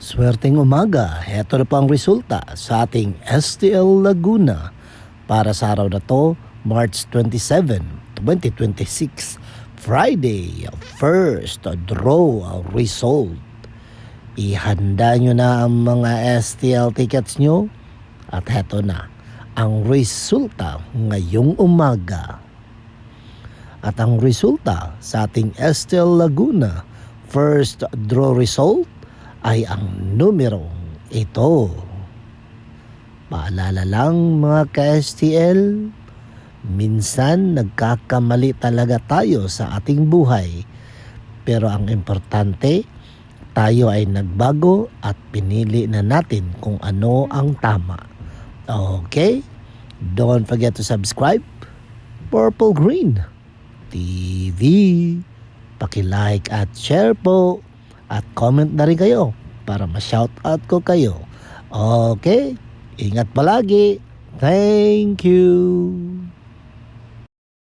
Swerteng umaga, heto na po ang resulta sa ating STL Laguna para sa araw na to, March 27, 2026, Friday, first draw result. Ihanda nyo na ang mga STL tickets nyo at heto na ang resulta ngayong umaga. At ang resulta sa ating STL Laguna first draw result ay ang numerong ito. Paalala lang mga ka-STL, minsan nagkakamali talaga tayo sa ating buhay. Pero ang importante, tayo ay nagbago at pinili na natin kung ano ang tama. Okay? Don't forget to subscribe. Purple Green TV. Paki-like at share po. At comment na rin kayo para ma-shoutout ko kayo. Okay? Ingat palagi. Thank you.